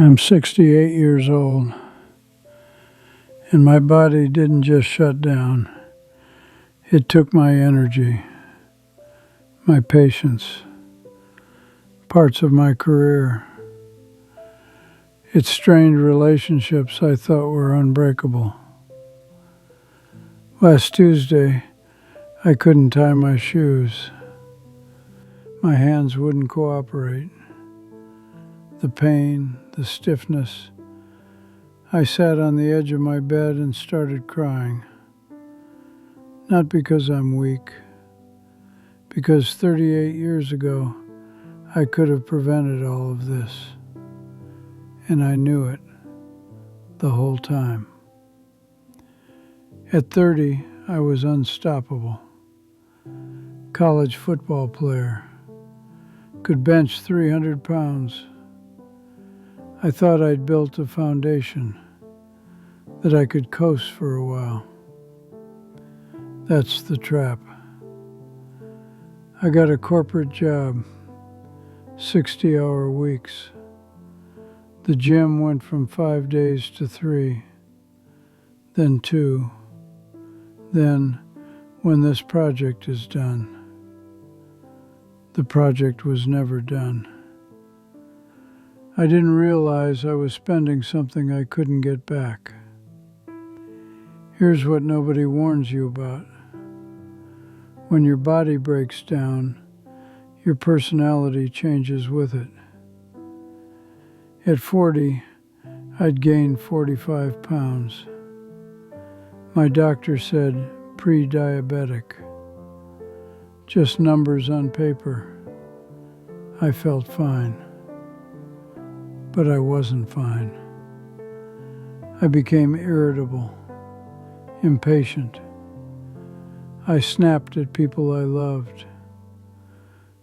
I'm 68 years old, and my body didn't just shut down. It took my energy, my patience, parts of my career. It strained relationships I thought were unbreakable. Last Tuesday, I couldn't tie my shoes. My hands wouldn't cooperate. The pain, the stiffness. I sat on the edge of my bed and started crying. Not because I'm weak, because 38 years ago, I could have prevented all of this. And I knew it the whole time. At 30, I was unstoppable. College football player. Could bench 300 pounds. I thought I'd built a foundation, that I could coast for a while. That's the trap. I got a corporate job, 60-hour weeks. The gym went from 5 days to 3, then 2, then when this project is done. The project was never done. I didn't realize I was spending something I couldn't get back. Here's what nobody warns you about. When your body breaks down, your personality changes with it. At 40, I'd gained 45 pounds. My doctor said pre-diabetic. Just numbers on paper. I felt fine. But I wasn't fine. I became irritable, impatient. I snapped at people I loved.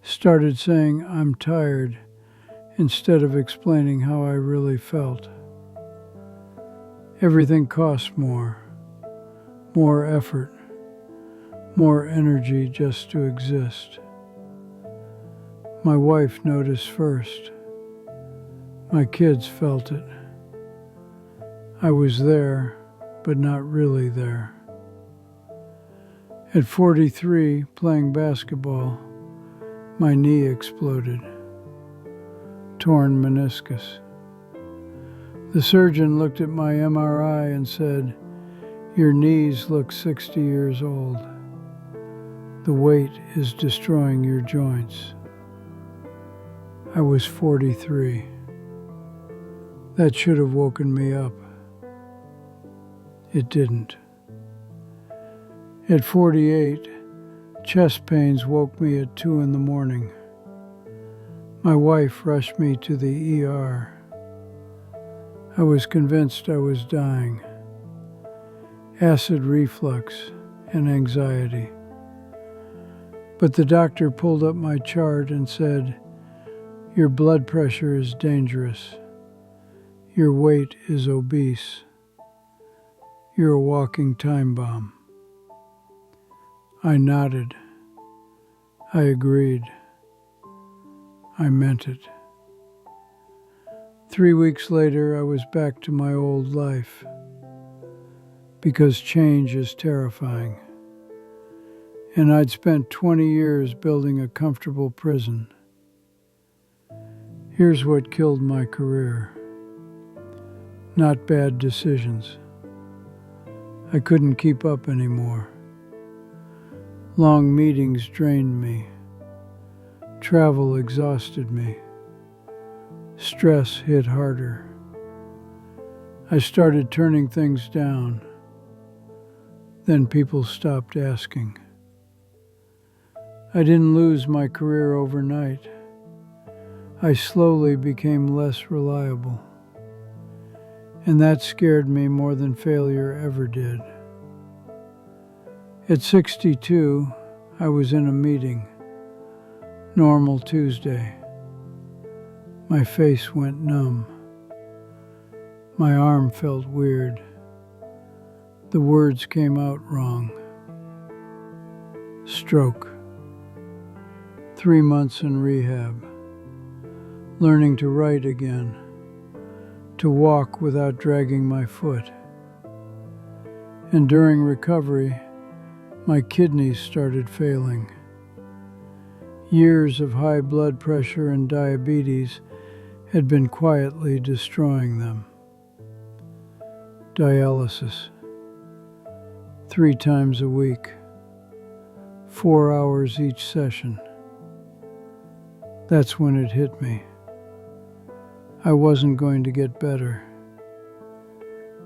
Started saying I'm tired instead of explaining how I really felt. Everything costs more effort, more energy just to exist. My wife noticed first. My kids felt it. I was there, but not really there. At 43, playing basketball, my knee exploded. Torn meniscus. The surgeon looked at my MRI and said, "Your knees look 60 years old. The weight is destroying your joints." I was 43. That should have woken me up. It didn't. At 48, chest pains woke me at 2 in the morning. My wife rushed me to the ER. I was convinced I was dying. Acid reflux and anxiety. But the doctor pulled up my chart and said, "Your blood pressure is dangerous. Your weight is obese. You're a walking time bomb." I nodded. I agreed. I meant it. 3 weeks later, I was back to my old life. Because change is terrifying. And I'd spent 20 years building a comfortable prison. Here's what killed my career. Not bad decisions. I couldn't keep up anymore. Long meetings drained me. Travel exhausted me. Stress hit harder. I started turning things down. Then people stopped asking. I didn't lose my career overnight. I slowly became less reliable. And that scared me more than failure ever did. At 62, I was in a meeting. Normal Tuesday. My face went numb. My arm felt weird. The words came out wrong. Stroke. 3 months in rehab. Learning to write again. to walk without dragging my foot. And during recovery, my kidneys started failing. Years of high blood pressure and diabetes had been quietly destroying them. Dialysis. 3 times a week. 4 hours each session. That's when it hit me. I wasn't going to get better.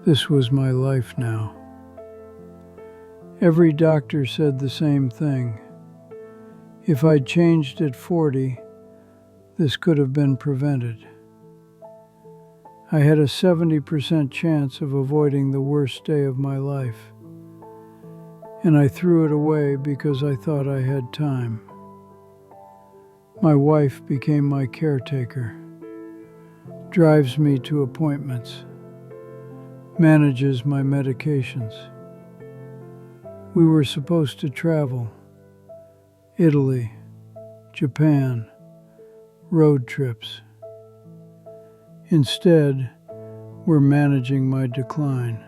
This was my life now. Every doctor said the same thing. If I'd changed at 40, this could have been prevented. I had a 70% chance of avoiding the worst day of my life, and I threw it away because I thought I had time. My wife became my caretaker, drives me to appointments, manages my medications. We were supposed to travel. Italy, Japan, road trips. Instead, we're managing my decline.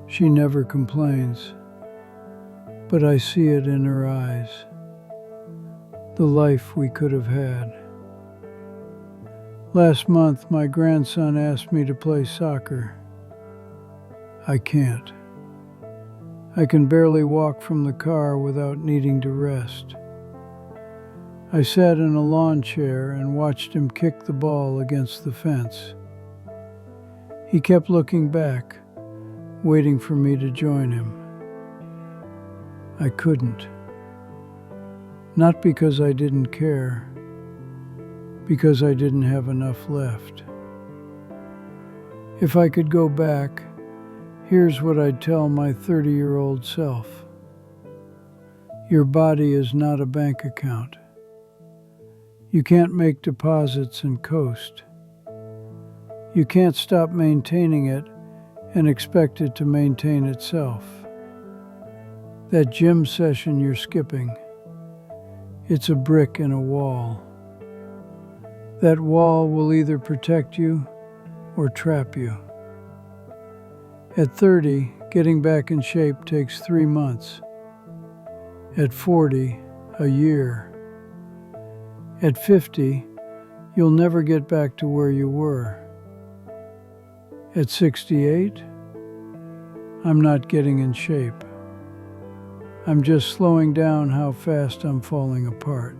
She never complains, but I see it in her eyes. The life we could have had. Last month, my grandson asked me to play soccer. I can't. I can barely walk from the car without needing to rest. I sat in a lawn chair and watched him kick the ball against the fence. He kept looking back, waiting for me to join him. I couldn't. Not because I didn't care, because I didn't have enough left. If I could go back, here's what I'd tell my 30-year-old self. Your body is not a bank account. You can't make deposits and coast. You can't stop maintaining it and expect it to maintain itself. That gym session you're skipping, it's a brick in a wall. That wall will either protect you or trap you. At 30, getting back in shape takes 3 months. At 40, a year. At 50, you'll never get back to where you were. At 68, I'm not getting in shape. I'm just slowing down how fast I'm falling apart.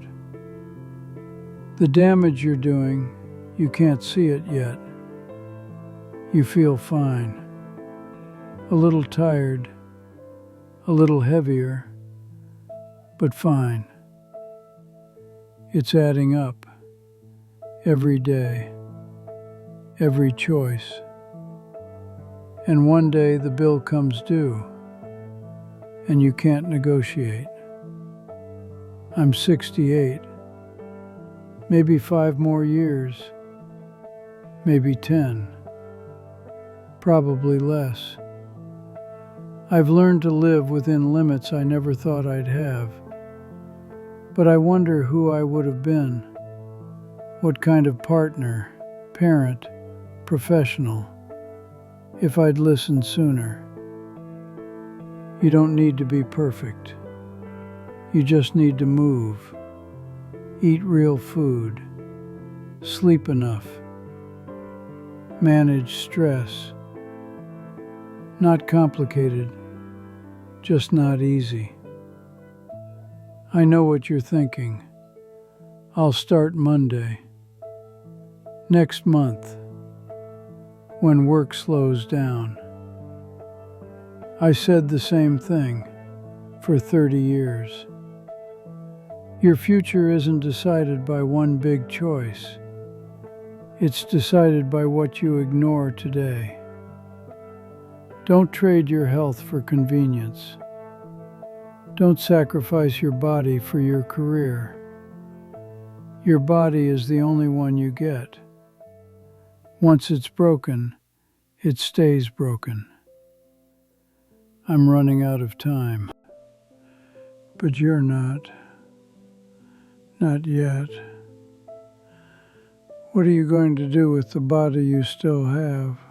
The damage you're doing, you can't see it yet. You feel fine. A little tired, a little heavier, but fine. It's adding up. Every day, every choice. And one day the bill comes due, and you can't negotiate. I'm 68. Maybe 5 more years. Maybe 10. Probably less. I've learned to live within limits I never thought I'd have. But I wonder who I would have been. What kind of partner, parent, professional, if I'd listened sooner. You don't need to be perfect. You just need to move, eat real food, sleep enough, manage stress. Not complicated, just not easy. I know what you're thinking. I'll start Monday. Next month, when work slows down. I said the same thing for 30 years. Your future isn't decided by one big choice. It's decided by what you ignore today. Don't trade your health for convenience. Don't sacrifice your body for your career. Your body is the only one you get. Once it's broken, it stays broken. I'm running out of time. But you're not. Not yet. What are you going to do with the body you still have?